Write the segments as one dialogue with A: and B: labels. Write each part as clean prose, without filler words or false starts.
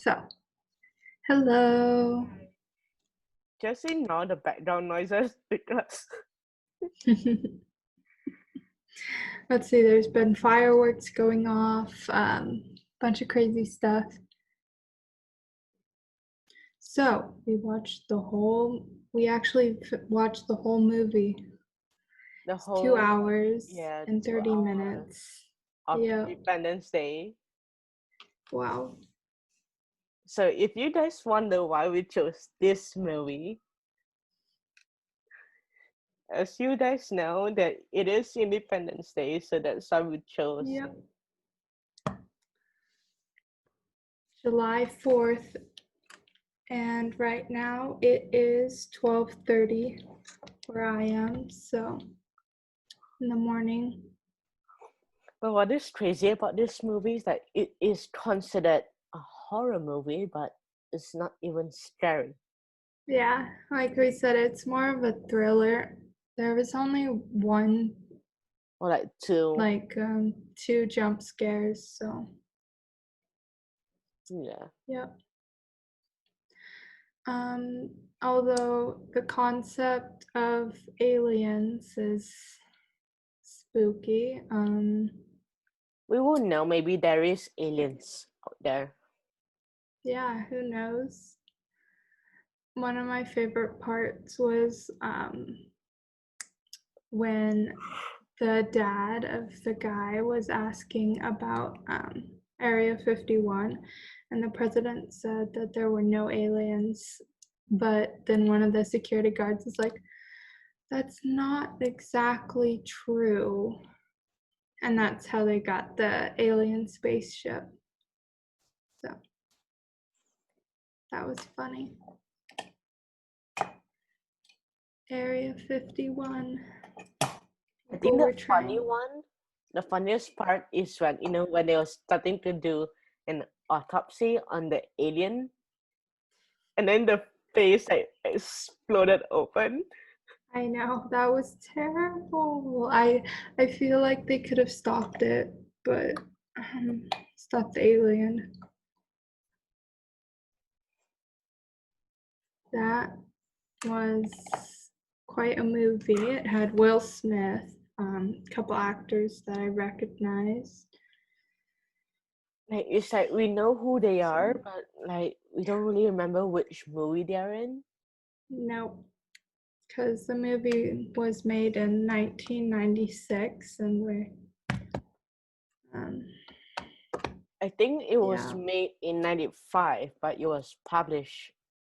A: So, hello.
B: Just ignore the background noises because
A: Let's see, there's been fireworks going off, bunch of crazy stuff. So, we actually watched the whole movie.
B: the
A: It's 2
B: whole
A: hours
B: yeah
A: and 30
B: 2 hours
A: minutes.
B: of
A: Yep.
B: Independence Day.
A: Wow.
B: So if you guys wonder why we chose this movie, as you guys know that it is Independence Day, so that's why we chose.
A: Yep. July 4th, and right now it is 12:30 where I am, so in the morning.
B: But what is crazy about this movie is that it is considered a horror movie, but it's not even scary.
A: Yeah, like we said, it's more of a thriller. There was only one,
B: Or like two,
A: like, 2 jump scares, so
B: yeah.
A: yep. Although the concept of aliens is spooky,
B: We will know maybe there is aliens out there.
A: yeah, who knows? One of my favorite parts was when the dad of the guy was asking about Area 51, and the president said that there were no aliens. But then one of the security guards was like, that's not exactly true. And that's how they got the alien spaceship. So that was funny. Area 51.
B: I
A: People
B: think
A: were trying.
B: the funniest part is when when they were starting to do an autopsy on the alien, and then the face like exploded open.
A: I know, that was terrible. I feel like they could have stopped it, but stopped the alien. That was quite a movie. It had Will Smith, a couple actors that I recognized.
B: Like it's like we know who they are, but like we don't really remember which movie they are in.
A: Nope, because the movie was made in 1996, and um,
B: I think it was
A: yeah,
B: made in '95, but it was published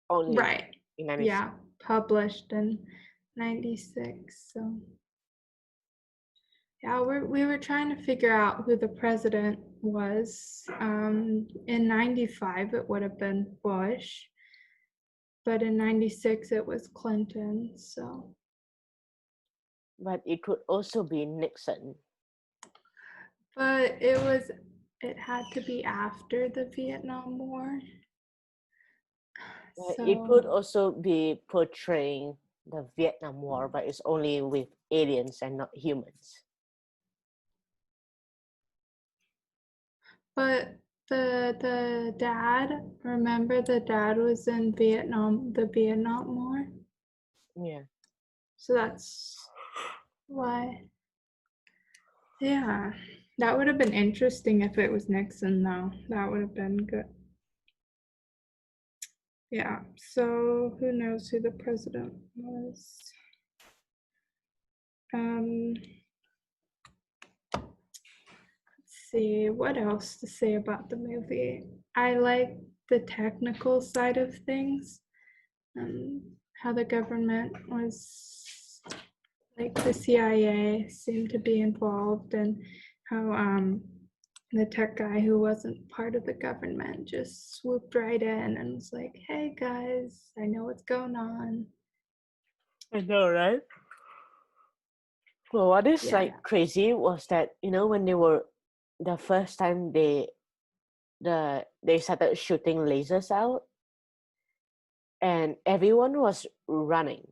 B: only
A: right,
B: in '96.
A: yeah, published in 96. So yeah, we were trying to figure out who the president was. In 95, it would have been Bush, but in 96, it was Clinton. So,
B: But it could also be Nixon.
A: but it had to be after the Vietnam War.
B: It could
A: So,
B: also be portraying the Vietnam War, but it's only with aliens and not humans.
A: but the dad, remember the dad was in Vietnam, the Vietnam War.
B: Yeah.
A: So that's why. Yeah, that would have been interesting if it was Nixon, though. That would have been good. Yeah, so who knows who the president was? Let's see, what else to say about the movie? I like the technical side of things, how the government was, like the CIA seemed to be involved, and how the tech guy who wasn't part of the government just swooped right in and was like, hey guys, I know what's going on.
B: I know, right? Well, what is
A: Yeah.
B: like crazy was that when they were the first time they started shooting lasers out, and everyone was running,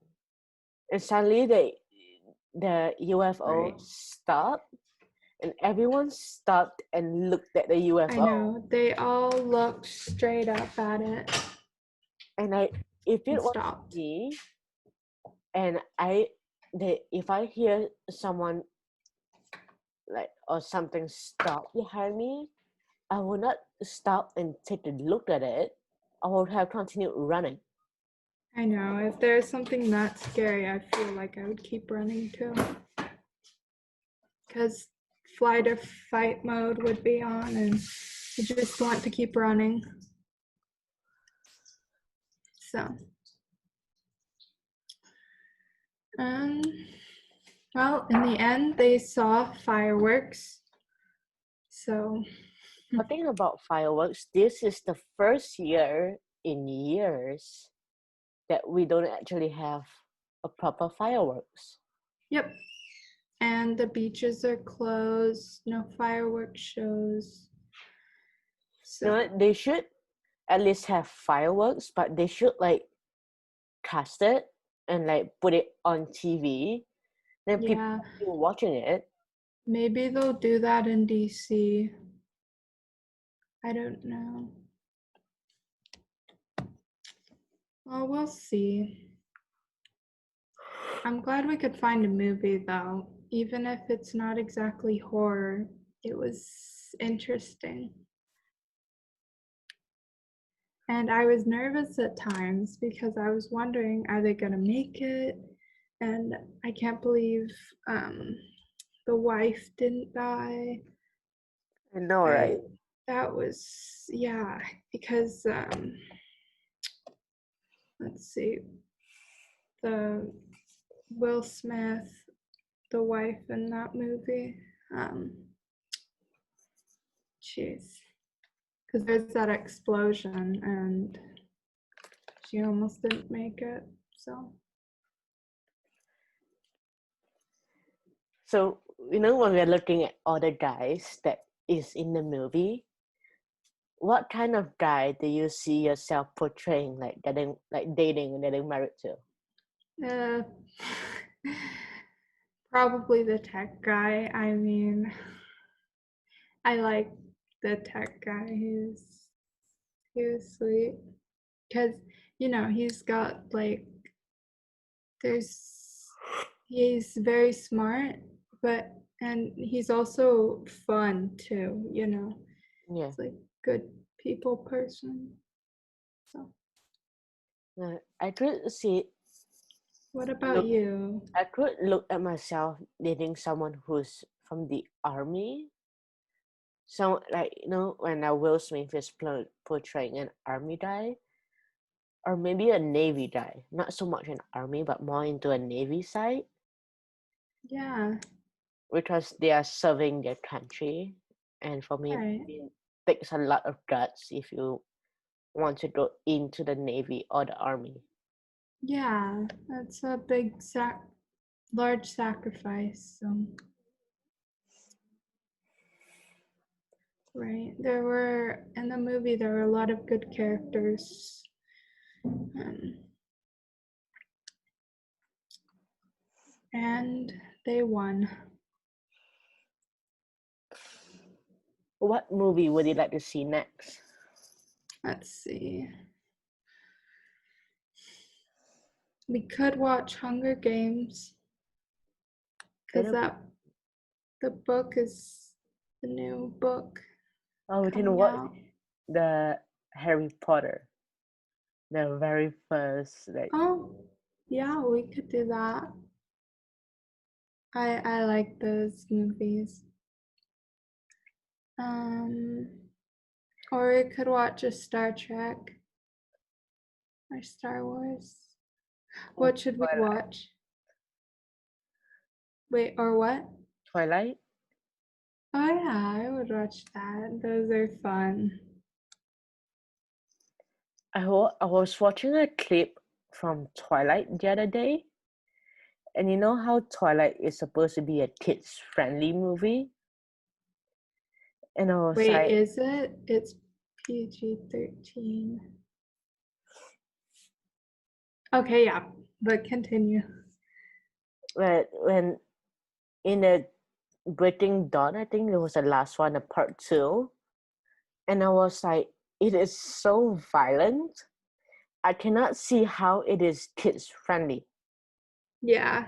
B: and suddenly the UFO
A: Right.
B: stopped, and everyone stopped and looked at the
A: I
B: UFO.
A: know. They all looked straight up at it
B: And if
A: and
B: it was
A: stopped.
B: me, and if I hear someone like or something stop behind me, I will not stop and take a look at it. I would have continued running.
A: I know. If there's something that scary, I feel like I would keep running too. Because flight or fight mode would be on, and you just want to keep running. So, well, in the end, they saw fireworks. So,
B: Talking about fireworks, this is the first year in years that we don't actually have a proper fireworks.
A: yep. And the beaches are closed, no fireworks shows. So,
B: You know what? They should at least have fireworks, but they should like cast it and like put it on TV. Then people
A: yeah,
B: are still watching it.
A: maybe they'll do that in DC. I don't know. Well, we'll see. I'm glad we could find a movie though. Even if it's not exactly horror, it was interesting. And I was nervous at times because I was wondering, are they going to make it? And I can't believe the wife didn't die.
B: I know, right?
A: That was, yeah, because let's see, the Will Smith, the wife in that movie, jeez, because there's that explosion and she almost didn't make it. So,
B: So, when we're looking at other guys that is in the movie, what kind of guy do you see yourself portraying, like dating and getting married to?
A: uh, probably the tech guy. I mean, I like the tech guy. He was sweet because he's got like there's he's very smart, and he's also fun too.
B: Yeah.
A: He's like good people person. So,
B: I could see,
A: what about
B: look,
A: you?
B: I could look at myself dating someone who's from the army. So, like, when Will Smith is portraying an army guy, or maybe a navy guy, not so much an army, but more into a navy side,
A: Yeah,
B: because they are serving their country. And for me,
A: right.
B: it takes a lot of guts if you want to go into the navy or the army.
A: Yeah, that's a large sacrifice. So, right. In the movie, there were a lot of good characters. Um, and they won.
B: What movie would you like to see next?
A: Let's see. We could watch Hunger Games because the book is the new book
B: Oh, we can
A: coming
B: watch
A: out.
B: the Harry Potter, the very first, like,
A: Oh, yeah, we could do that. I like those movies. Um, or we could watch a Star Trek or Star Wars. What should we
B: Twilight.
A: watch? Wait, or what?
B: Twilight.
A: Oh yeah, I would watch that. Those are fun.
B: I was watching a clip from Twilight the other day, and you know how Twilight is supposed to be a kids-friendly movie, and I was
A: Wait,
B: like,
A: is it? It's PG-13. Okay, yeah, but continue.
B: when in the Breaking Dawn, I think it was the last one, the part 2. And I was like, it is so violent. I cannot see how it is kids friendly.
A: Yeah,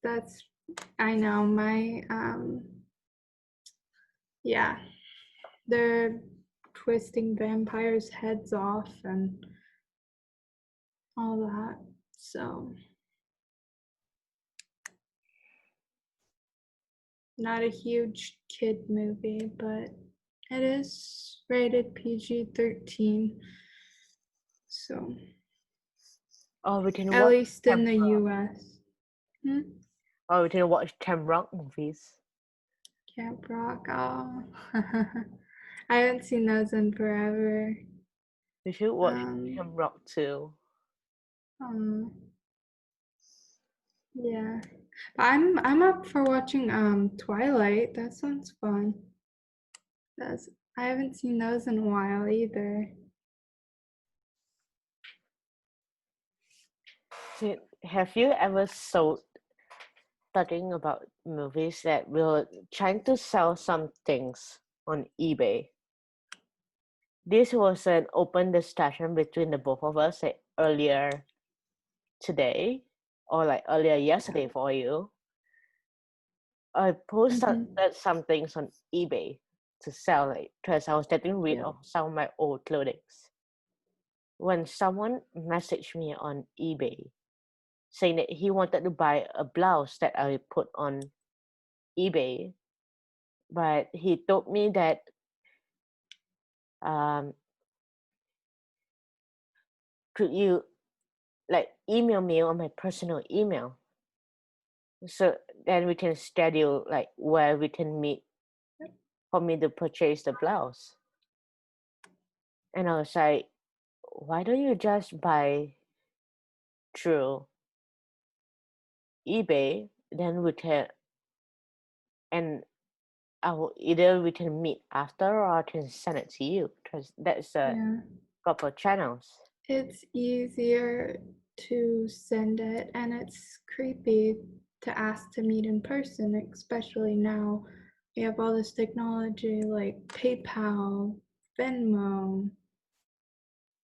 A: that's I know my yeah, they're twisting vampires' heads off and all that. So not a huge kid movie, but it is rated PG-13. So
B: Or we can
A: at
B: watch
A: least in
B: Camp
A: the
B: Rock.
A: US. Hmm?
B: Or we can watch Camp Rock movies.
A: Camp Rock. Oh. I haven't seen those in forever.
B: We should watch
A: Um,
B: Camp Rock too.
A: um, yeah. But I'm up for watching Twilight. That sounds fun. That's I haven't seen those in a while either.
B: Have you ever sold talking about movies that we're trying to sell some things on eBay? This was an open discussion between the both of us like, earlier today or like earlier yesterday for you. I posted
A: Mm-hmm.
B: some things on eBay to sell like because I was getting rid
A: Yeah.
B: of some of my old clothing. When someone messaged me on eBay saying that he wanted to buy a blouse that I put on eBay, but he told me that um, could you like email me on my personal email so then we can schedule like where we can meet for me to purchase the blouse. And I was like, why don't you just buy through eBay? Then we can, and I will either we can meet after or I can send it to you because that's a
A: Yeah.
B: couple channels.
A: It's easier to send it, and it's creepy to ask to meet in person, especially now. We have all this technology like PayPal, Venmo.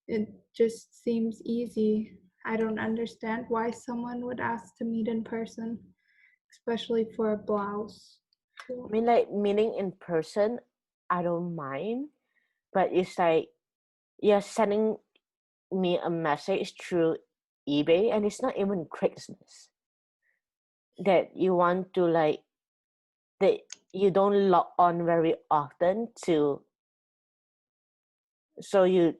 A: It just seems easy. I don't understand why someone would ask to meet in person, especially for a blouse.
B: I mean, like meeting in person, I don't mind, but it's like you're sending me a message through eBay, and it's not even Craigslist that you want to like that you don't log on very often to, so you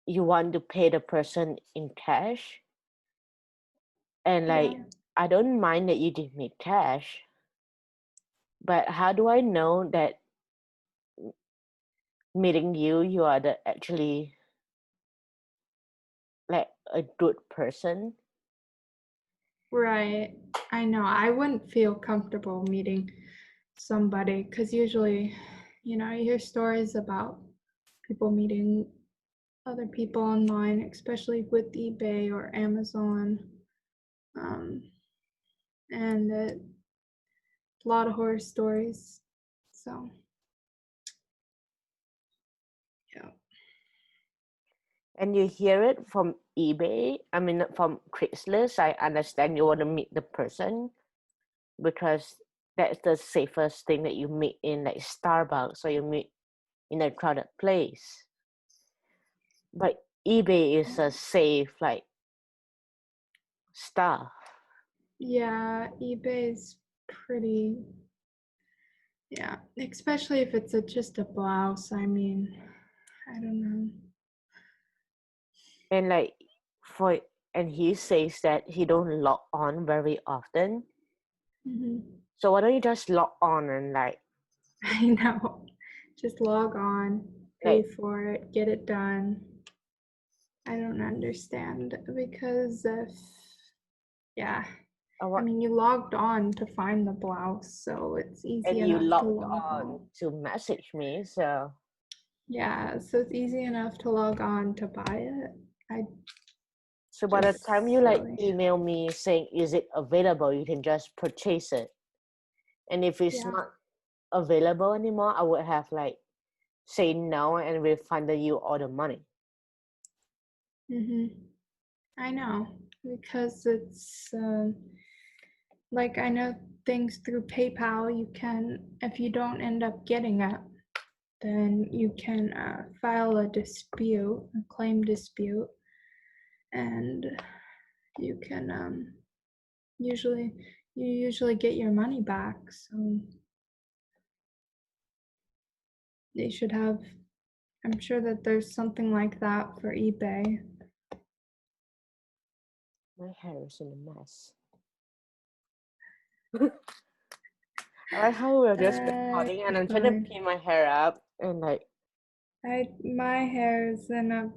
B: want to pay the person in cash, and like
A: Yeah,
B: I don't mind that you give me cash, but how do I know that meeting you are the actually like a good person?
A: right. I know. I wouldn't feel comfortable meeting somebody because usually, you hear stories about people meeting other people online, especially with eBay or Amazon. Um, and a lot of horror stories. So, yeah.
B: And you hear it from eBay, I mean from Craigslist, I understand you want to meet the person because that's the safest thing that you meet in like Starbucks or you meet in a crowded place. But eBay is a safe like stuff.
A: Yeah, eBay's pretty, yeah, especially if it's just a blouse. I mean, I don't know.
B: And like for and he says that he don't log on very often.
A: Hmm.
B: So why don't you just log on and
A: I know. Just log on, pay
B: like
A: for it, get it done. I don't understand because yeah, I
B: what
A: mean, you logged on to find the blouse, so it's easy
B: and you
A: enough to
B: logged
A: log
B: on
A: on.
B: to message me, so
A: Yeah, so it's easy enough to log on to buy it. I
B: so by the time
A: just
B: you like
A: silly.
B: email me saying is it available, you can just purchase it. And if it's
A: Yeah.
B: not available anymore, I would have like say no and refunded you all the money.
A: I know because it's like I know things through PayPal. You can, if you don't end up getting it, then you can file a dispute, a claim dispute, and you can usually get your money back. So they should have. I'm sure that there's something like that for eBay.
B: My hair is in a mess. I like how we're just recording and I'm trying to
A: Fine.
B: pin my hair up and like
A: My hair is in a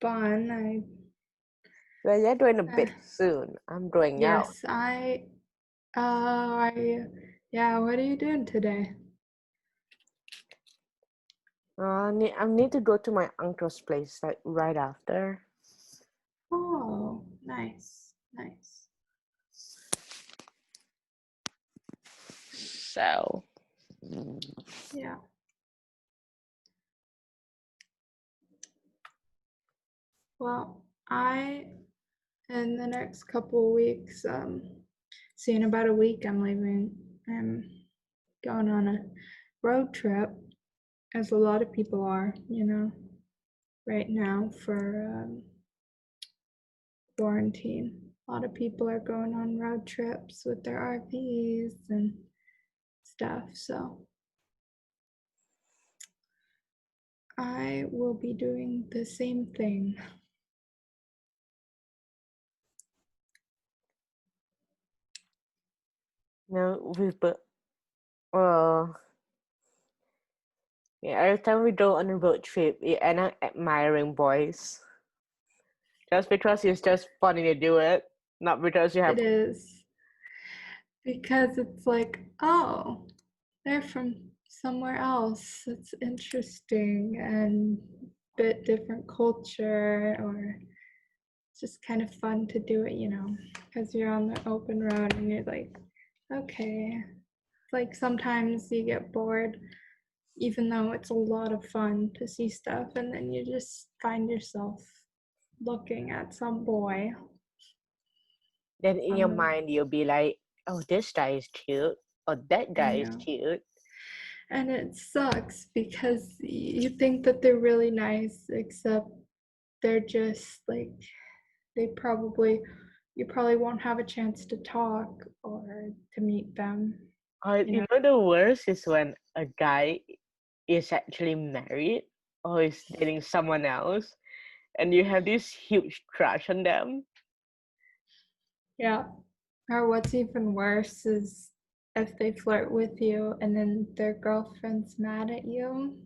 A: bun.
B: well, you're doing a bit soon. I'm going out.
A: Yes, yeah, what are you doing today?
B: I need to go to my uncle's place like right after.
A: Oh, nice.
B: So
A: Yeah. Well, in the next couple of weeks, see, in about a week, I'm leaving. I'm going on a road trip, as a lot of people are, right now for quarantine. A lot of people are going on road trips with their RVs and stuff. So I will be doing the same thing.
B: well, yeah, every time we go on a road trip, we end up admiring boys. Just because it's just funny to do it, not because you have.
A: It is because it's like, oh, they're from somewhere else. It's interesting and bit different culture, or it's just kind of fun to do it, because you're on the open road and you're like, okay. It's like sometimes you get bored, even though it's a lot of fun to see stuff, and then you just find yourself looking at some boy.
B: Then in your
A: The,
B: mind, you'll be like, oh, this guy is cute, or that
A: I
B: guy is
A: know.
B: cute.
A: And it sucks because you think that they're really nice, except they're just like, they probably, you probably won't have a chance to talk or to meet them.
B: You know, the worst is when a guy is actually married or is dating someone else, and you have this huge crush on them.
A: Yeah. Or what's even worse is if they flirt with you and then their girlfriend's mad at you.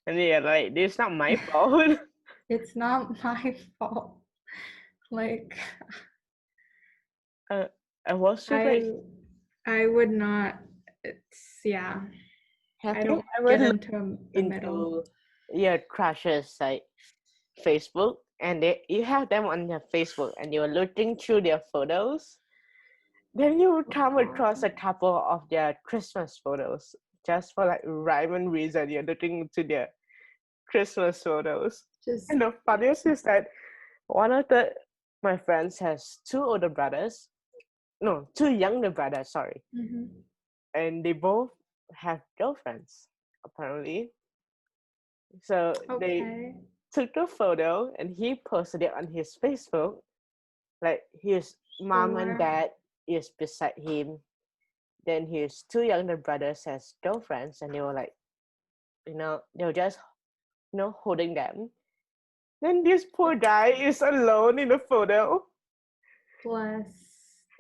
B: And you're like, this is not my fault.
A: It's not my fault. Like
B: I was just like,
A: I would not. It's yeah.
B: have
A: I
B: you
A: don't
B: ever
A: get
B: looked
A: into the middle.
B: into your crushes like Facebook, and you have them on your Facebook, and you're looking through their photos? Then you would come across a couple of their Christmas photos just for like random reason. You're looking into their Christmas photos.
A: Just
B: And the funniest is that one of my friends has two older brothers. No, two younger brothers, sorry. And they both have girlfriends, apparently. So they
A: okay.
B: took the photo and he posted it on his Facebook. Like his mom and
A: Sure.
B: dad is beside him. Then his two younger brothers has girlfriends, and they were like, they were just, holding them. Then this poor guy is alone in the photo.
A: Bless.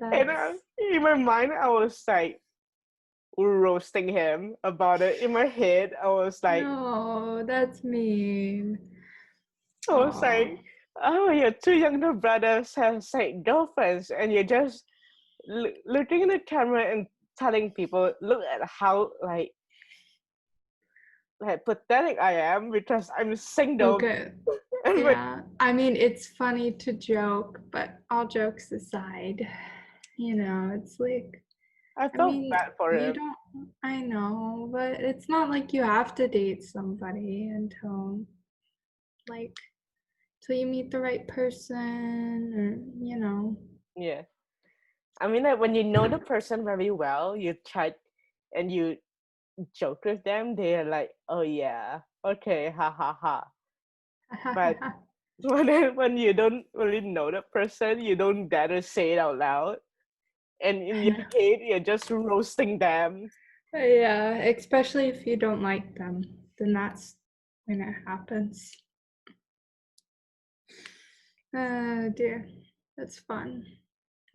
B: And
A: That's
B: in my mind, I was like roasting him about it. In my head,
A: no, that's mean.
B: I was
A: Oh,
B: like, oh, your two younger brothers has like girlfriends, and you're just looking in the camera and telling people, look at how like pathetic I am because I'm single.
A: okay.
B: And
A: Yeah. I mean, it's funny to joke, but all jokes aside, it's like
B: I
A: I
B: felt
A: mean,
B: bad for
A: you
B: him.
A: don't, I know, but it's not like you have to date somebody until, like, till you meet the right person or,
B: Yeah. I mean, like when you know the person very well, you try and you joke with them, they're like, "Oh yeah, okay, ha ha ha." But when you don't really know the person, you don't dare to say it out loud, and in your head, you're just roasting them.
A: Yeah, especially if you don't like them, then that's when it happens. Oh dear, that's fun.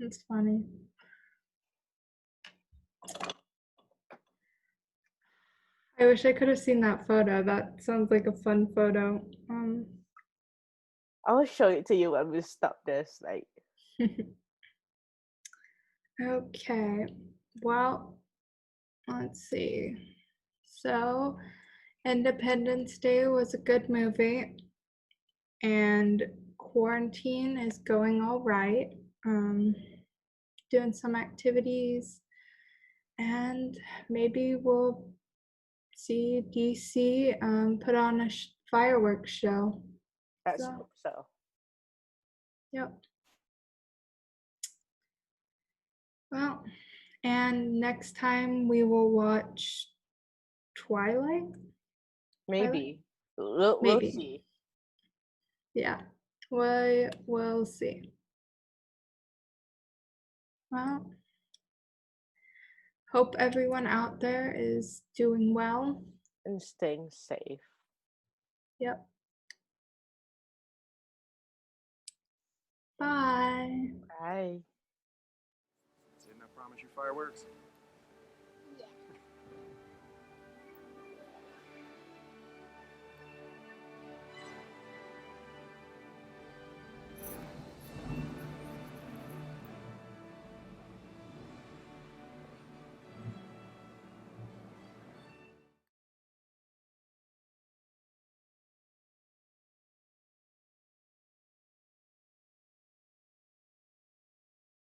A: That's funny. I wish I could have seen that photo. That sounds like a fun photo.
B: I'll show it to you when we stop this. Like,
A: Okay, well, let's see. So, Independence Day was a good movie, and quarantine is going all right. Um, doing some activities, and maybe we'll see DC put on a fireworks show.
B: let's
A: So,
B: hope so.
A: yep. Well, and next time we will watch Twilight. Twilight?
B: Maybe we'll
A: Maybe.
B: see.
A: Yeah. We will see. Well, hope everyone out there is doing well.
B: And staying safe.
A: Yep. Bye.
B: Bye.
C: Didn't I promise you fireworks?